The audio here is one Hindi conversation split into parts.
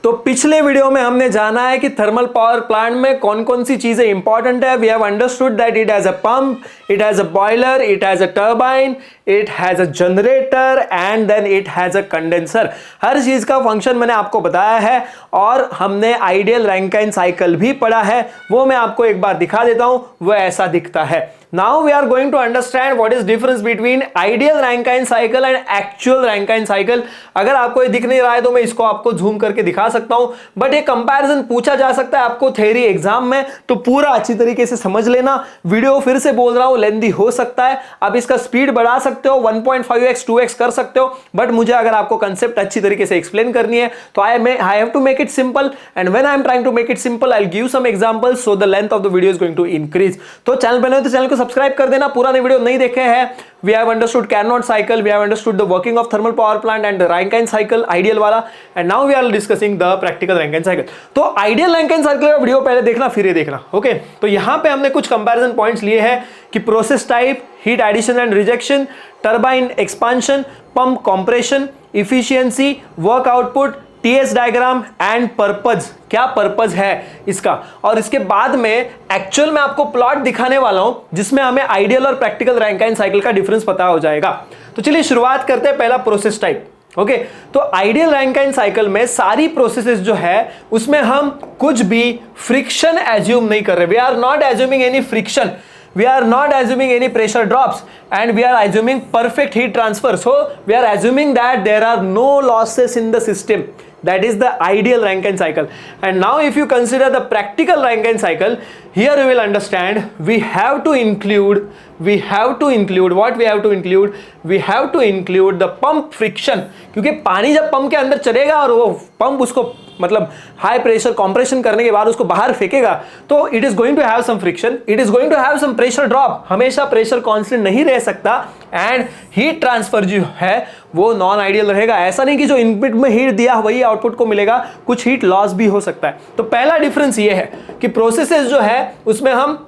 तो पिछले वीडियो में हमने जाना है कि थर्मल पावर प्लांट में कौन कौन सी चीजें इंपॉर्टेंट है। We have understood that it has a pump, it has a boiler, it has a turbine, it has a generator and then it has a condenser. हर चीज का फंक्शन मैंने आपको बताया है और हमने आइडियल रैंकाइन साइकिल भी पढ़ा है, वो मैं आपको एक बार दिखा देता हूं। वो ऐसा दिखता है। Now we are going to understand what is difference between ideal Rankine cycle and actual Rankine cycle। अगर आपको ये दिख नहीं रहा है तो मैं इसको आपको जूम करके दिखा सकता हूं, बट ये कंपैरिजन पूछा जा सकता है आपको थ्योरी एग्जाम में, तो पूरा अच्छी तरीके से समझ लेना। वीडियो फिर से बोल रहा हूं लेंथी हो सकता है, आप इसका स्पीड बढ़ा सकते हो, 1.5x 2x कर सकते हो, बट मुझे अगर आपको कंसेप्ट अच्छी तरीके से एक्सप्लेन करनी है तो I have to make it simple, and when I am trying to make it simple I will give some examples so the length of the video is going to increase. तो चैनल पे नए हो तो चैनल को सब्सक्राइब कर देना, पुराने वीडियो नहीं देखे हैं। We have understood Carnot cycle, we have understood the working of thermal power plant and Rankine cycle ideal वाला, and now we are discussing the practical Rankine cycle. तो आइडियल रैंकाइन साइकिल का वीडियो पहले देखना फिर ये देखना, ओके। तो यहां पे हमने कुछ कंपैरिजन पॉइंट्स लिए हैं कि process type, heat addition and rejection, turbine expansion, pump compression, efficiency, work output, TS diagram and purpose. क्या पर्पज है इसका, और इसके बाद में एक्चुअल में आपको प्लॉट दिखाने वाला हूं जिसमें हमें आइडियल और प्रैक्टिकल रैंकाइन साइकिल का डिफरेंस पता हो जाएगा। तो चलिए शुरुआत करते हैं। पहला प्रोसेस टाइप, ओके। तो आइडियल रैंकाइन साइकिल में सारी प्रोसेसेस जो है उसमें हम कुछ भी फ्रिक्शन एज्यूम नहीं कर रहे। We are not assuming any friction, we are not assuming any pressure drops, and we are assuming perfect heat transfer. So we are assuming that there are no losses in the system. That is the ideal Rankine cycle. And now if you consider the practical Rankine cycle, here you will understand we have to include what we have to include, we have to include the pump friction, क्योंकि पानी जब पंप के अंदर चलेगा और वो पंप उसको मतलब हाई प्रेशर कंप्रेशन करने के बाद उसको बाहर फेंकेगा, तो it is going to have some friction, it is going to have some pressure drop. हमेशा प्रेशर कांस्टेंट नहीं रह सकता, एंड हीट ट्रांसफर जो है वो नॉन आइडियल रहेगा। ऐसा नहीं कि जो इनपुट में हीट दिया वही आउटपुट को मिलेगा, कुछ हीट लॉस भी हो सकता है। तो पहला डिफरेंस ये है कि प्रोसेसेस जो है उसमें हम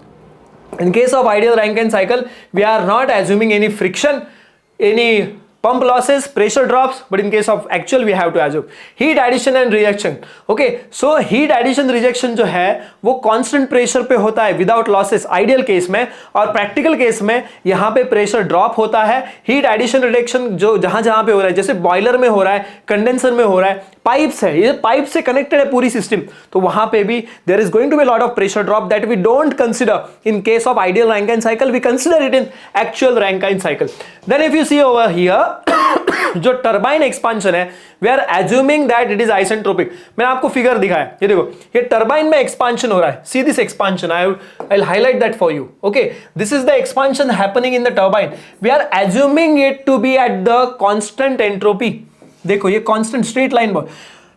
in case of ideal Rankine cycle we are not assuming any friction, any pump losses, pressure drops, but in case of actual we have to assume heat addition and rejection, okay। so heat addition rejection जो है वो constant pressure पे होता है without losses ideal केस में, और practical केस में यहाँ पे pressure drop होता है। heat addition rejection जो जहां पे हो रहा है, जैसे बॉयलर में हो रहा है, कंडेंसर में हो रहा है, पाइप्स है, ये पाइप से कनेक्टेड है पूरी सिस्टम, तो वहां पे भी there is going to be lot of pressure drop that we don't consider in case of ideal Rankine cycle, we consider it in actual Rankine cycle. Then if you see over here जो टरबाइन एक्सपांशन है, we are assuming that it is isentropic. मैंने आपको फिगर दिखाया, ये देखो, ये टरबाइन में एक्सपांशन हो रहा है। See this expansion, I will highlight that for you, okay. This is the expansion happening in the turbine, we are assuming it to be at the constant entropy. देखो ये कांस्टेंट स्ट्रेट लाइन बोल,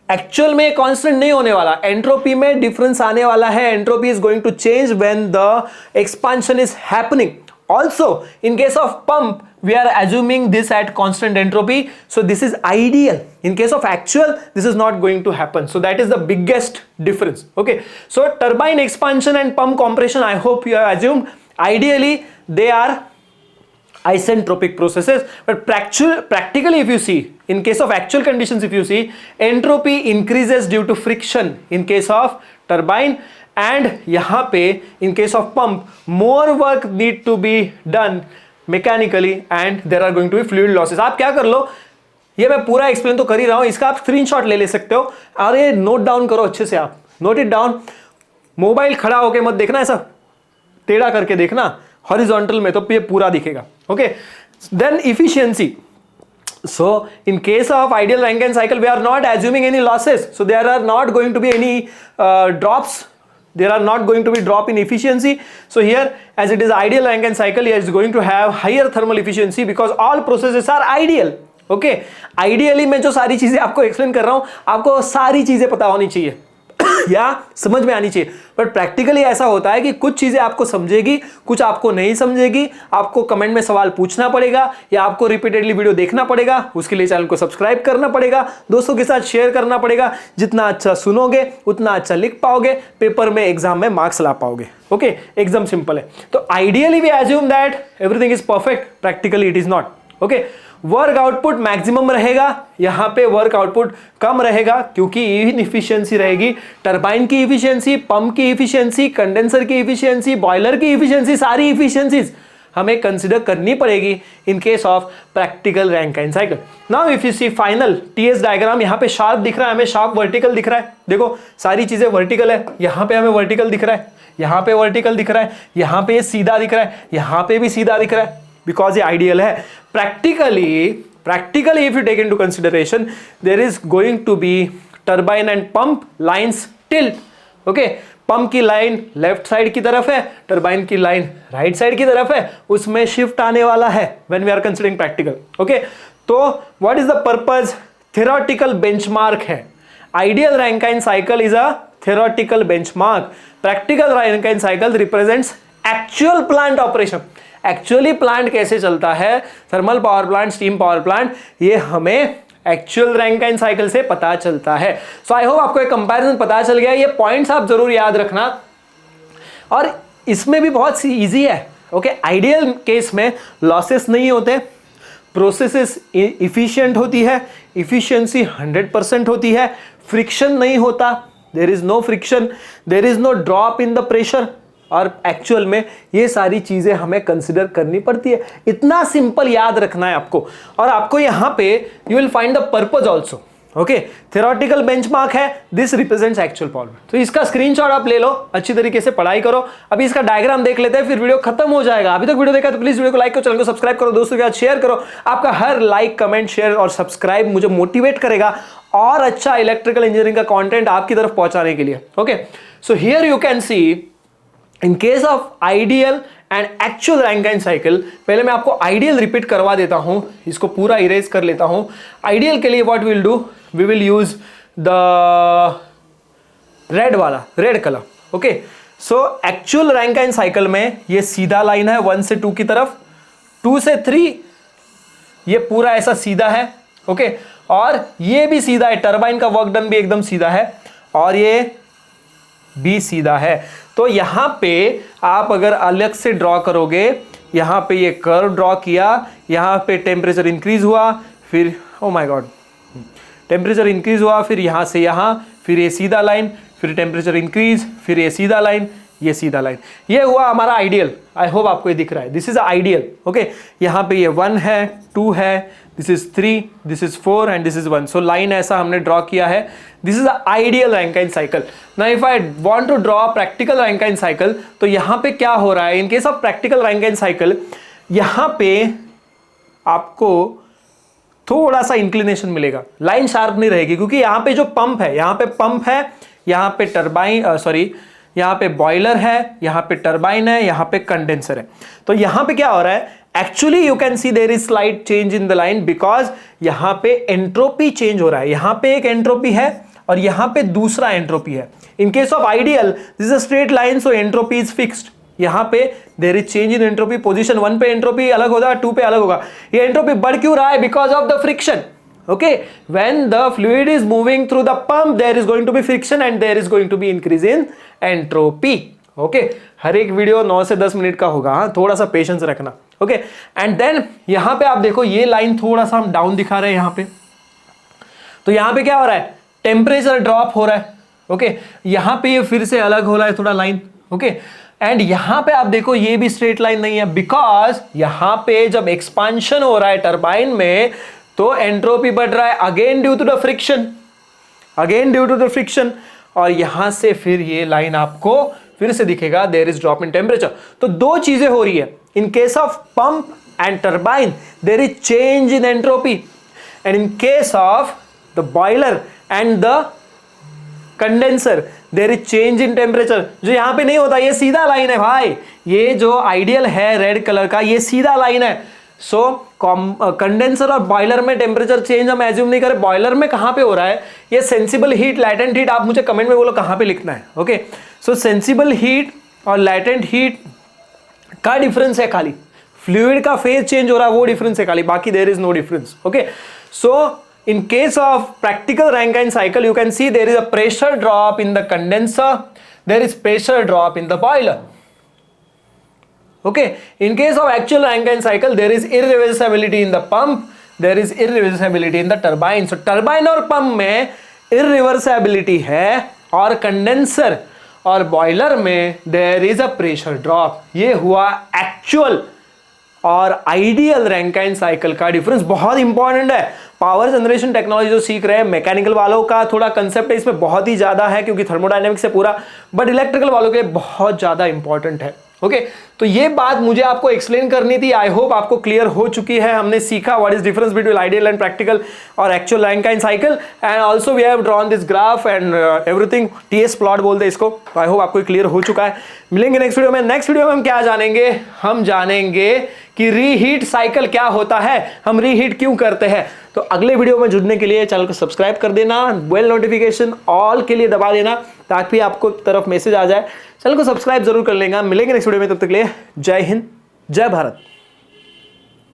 एक्चुअल में कांस्टेंट नहीं होने वाला, एंट्रोपी में डिफरेंस आने वाला है। Entropy is going to change when the expansion is happening. Also, in case of pump, we are assuming this at constant entropy, so this is ideal. In case of actual, this is not going to happen. So that is the biggest difference. Okay. So turbine expansion and pump compression, I hope you have assumed. Ideally, they are isentropic processes, but practically if you see, in case of actual conditions if you see, entropy increases due to friction in case of turbine, and यहाँ पे in case of pump more work need to be done mechanically and there are going to be fluid losses। आप क्या कर लो, ये मैं पूरा एक्सप्लेन तो कर ही रहा हूँ, इसका आप स्क्रीनशॉट ले सकते हो और ये नोट डाउन करो अच्छे से, आप नोट इट डाउन। मोबाइल खड़ा होके मत देखना, ऐसा टेढ़ा करके देखना हॉरिजॉन्टल में, तो ये पूरा दिखेगा, okay. Then efficiency, so in case of ideal Rankine cycle we are not assuming any losses, so there are not going to be any drops, there are not going to be drop in efficiency. So here as it is ideal Rankine cycle, it is going to have higher thermal efficiency because all processes are ideal, okay। ideally मैं जो सारी चीजें आपको एक्सप्लेन कर रहा हूं, आपको सारी चीजें पता होनी चाहिए या समझ में आनी चाहिए, बट प्रैक्टिकली ऐसा होता है कि कुछ चीजें आपको समझेगी, कुछ आपको नहीं समझेगी, आपको कमेंट में सवाल पूछना पड़ेगा या आपको रिपीटेडली वीडियो देखना पड़ेगा। उसके लिए चैनल को सब्सक्राइब करना पड़ेगा, दोस्तों के साथ शेयर करना पड़ेगा। जितना अच्छा सुनोगे उतना अच्छा लिख पाओगे, पेपर में एग्जाम में मार्क्स ला पाओगे, ओके। एकदम सिंपल है। तो ideally we assume that everything is perfect, practically it is not, okay. Work output maximum रहेगा, यहां पे वर्क आउटपुट कम रहेगा क्योंकि इनएफिशिएंसी रहेगी। टरबाइन की इफिशियंसी, पंप की इफिशियंसी, कंडेंसर की इफिशियंसी, बॉयलर की इफिशियंसी, सारी इफिशियंसीज हमें कंसिडर करनी पड़ेगी in case of practical Rankine cycle. Now if you see final TS diagram, यहां पे शार्प दिख रहा है, हमें शार्प वर्टिकल दिख रहा है। देखो सारी चीजें वर्टिकल है, यहां पे हमें वर्टिकल दिख रहा है, यहां पे वर्टिकल दिख रहा है, यहां पे सीधा दिख रहा है, यहां पे भी सीधा दिख रहा है, बिकॉज ये आइडियल है। practically if you take into consideration, there is going to be turbine and pump lines tilt. okay, pump की लाइन लेफ्ट साइड की तरफ है, टरबाइन की लाइन राइट साइड की तरफ है, उसमें शिफ्ट आने वाला है when we are considering practical. Okay, तो what is the purpose? Theoretical benchmark है। Ideal Rankine cycle is a theoretical benchmark, practical Rankine cycle represents actual plant operation. Actually plant कैसे चलता है, thermal power plant, steam power plant, ये हमें एक्चुअल रैंकाइन साइकिल से पता चलता है। सो आई होप आपको एक कंपैरिजन पता चल गया। ये पॉइंट्स आप जरूर याद रखना, और इसमें भी बहुत सी इजी है। ओके, आइडियल केस में लॉसेस नहीं होते, प्रोसेसेस इफिशिएंट होती है, इफिशिएंसी 100% होती है, फ्रिक्शन नहीं होता, there is no friction, there is no drop in the pressure, और एक्चुअल में ये सारी चीजें हमें कंसिडर करनी पड़ती है। इतना सिंपल याद रखना है आपको। और आपको यहां पे you will find the purpose also. Okay, theoretical benchmark है, दिस रिप्रेजेंट्स एक्चुअल पावर। तो इसका स्क्रीनशॉट आप ले लो, अच्छी तरीके से पढ़ाई करो। अभी इसका डायग्राम देख लेते हैं, फिर वीडियो खत्म हो जाएगा। अभी तक वीडियो देखा तो प्लीज वीडियो को लाइक करो, चैनल को सब्सक्राइब करो, दोस्तों के साथ शेयर करो। आपका हर लाइक, कमेंट, शेयर और सब्सक्राइब मुझे मोटिवेट करेगा और अच्छा इलेक्ट्रिकल इंजीनियरिंग का कॉन्टेंट आपकी तरफ पहुंचाने के लिए। Okay, so here you can C in case of ideal and actual Rankine cycle, पहले मैं आपको आइडियल रिपीट करवा देता हूं, इसको पूरा इरेज कर लेता हूं। आइडियल के लिए what will do, we will use the red वाला, red colour. Okay, so actual Rankine cycle में ये सीधा लाइन है 1 से 2 की तरफ, 2 से 3 ये पूरा ऐसा सीधा है। ओके, और ये भी सीधा है, टरबाइन का वर्क डन भी एकदम सीधा है, और ये भी सीधा है। तो यहां पे आप अगर अलग से ड्रॉ करोगे, यहां पे ये कर्व ड्रॉ किया, यहां पे टेम्परेचर इंक्रीज हुआ, फिर oh my God temperature increase हुआ, फिर यहां से यहां, फिर ये सीधा लाइन, फिर टेम्परेचर इंक्रीज, फिर ये सीधा लाइन, ये सीधा लाइन, ये हुआ हमारा आइडियल। आई होप आपको ये दिख रहा है, दिस इज आइडियल। ओके, यहां पे ये 1 है, 2 है, this is 3, this is 4 and this is 1। So line ऐसा हमने ड्रॉ किया है, this is the ideal Rankine cycle. Now if I want to draw practical Rankine cycle, तो यहां पे क्या हो रहा है, in case of practical Rankine cycle, यहां पे आपको थोड़ा सा इंक्लिनेशन मिलेगा, लाइन शार्प नहीं रहेगी, क्योंकि यहां पे जो पंप है, यहां पे पंप है, यहां पे टरबाइन सॉरी यहां पे बॉयलर है, यहां पे टरबाइन है, यहां पे कंडेंसर है। तो यहां पे क्या हो रहा है, actually you can see there is slight change in the line, because यहां पे एंट्रोपी चेंज हो रहा है। यहां पे एक एंट्रोपी है और यहां पे दूसरा एंट्रोपी है। In case of ideal this is a straight line, so entropy is fixed. यहां पे there is change in entropy, position 1 पे एंट्रोपी अलग होगा, 2 पे अलग होगा। ये एंट्रोपी बढ़ क्यों रहा है, because of the friction. Okay, when the fluid is moving through the pump, there is going to be friction and there is going to be increase in entropy. Okay, हर एक वीडियो 9 से 10 मिनट का होगा, हाँ, थोड़ा सा पेशेंस रखना। ओके, एंड देन यहां पे आप देखो ये लाइन थोड़ा सा हम डाउन दिखा रहे हैं यहां पे, तो यहां पे क्या हो रहा है, टेम्परेचर ड्रॉप हो रहा है। ओके, यहां पे ये फिर से अलग हो रहा है थोड़ा लाइन। ओके, एंड यहां पे आप देखो ये भी स्ट्रेट लाइन नहीं है, बिकॉज यहां पे जब एक्सपांशन हो रहा है टरबाइन में, तो एंट्रोपी बढ़ रहा है, again due to the friction, again due to the friction, और यहां से फिर ये लाइन आपको फिर से दिखेगा, there is drop in temperature. तो दो चीजें हो रही है, in case of pump and turbine there is change in entropy, and in case of the boiler and the condenser there is change in temperature. जो यहां पे नहीं होता, ये सीधा लाइन है भाई, ये जो आइडियल है रेड कलर का, ये सीधा लाइन है। सो कंडेंसर और बॉयलर में टेम्परेचर चेंज हम एज्यूम नहीं करें। बॉयलर में कहां पे हो रहा है, ये सेंसिबल हीट, लैटेंट हीट, आप मुझे कमेंट में बोलो कहां पे लिखना है। ओके, सो सेंसिबल हीट और लैटेंट हीट का डिफरेंस है, खाली फ्लूइड का फेज चेंज हो रहा है वो डिफरेंस है खाली, बाकी there is no difference. Okay, so in case of practical Rankine cycle, you can see there is a pressure drop in the condenser, there is pressure drop in the boiler. Okay, in case of actual Rankine cycle, there is irreversibility in the pump, there is irreversibility in the turbine. So turbine और पंप में इरिवर्सिबिलिटी है और कंडेंसर और बॉयलर में there is a pressure drop. ये हुआ एक्चुअल और आइडियल रैंकाइन साइकिल का डिफरेंस। बहुत इंपॉर्टेंट है। पावर जनरेशन टेक्नोलॉजी जो सीख रहे हैं, मैकेनिकल वालों का थोड़ा कंसेप्ट है इसमें बहुत ही ज्यादा है क्योंकि थर्मोडायनेमिक्स से पूरा, बट इलेक्ट्रिकल वालों के लिए बहुत ज्यादा इंपॉर्टेंट है। ओके, तो ये बात मुझे आपको एक्सप्लेन करनी थी। आई होप आपको क्लियर हो चुकी है। हमने सीखा what is difference between ideal and practical और actual Rankine cycle, and also we have drawn this graph and everything. TS plot बोलते हैं इसको। आई होप आपको क्लियर हो चुका है। मिलेंगे नेक्स्ट वीडियो में। नेक्स्ट वीडियो में हम क्या जानेंगे? हम जानेंगे कि रीहीट साइकिल क्या होता है, हम रीहीट क्यों करते हैं। तो अगले वीडियो में जुड़ने के लिए चैनल को सब्सक्राइब कर देना, बेल नोटिफिकेशन ऑल के लिए दबा देना ताकि आपको तरफ मैसेज आ जाए। चैनल को सब्सक्राइब जरूर कर लेगा। मिलेंगे नेक्स्ट वीडियो में, तब तक के लिए जय हिंद, जय भारत।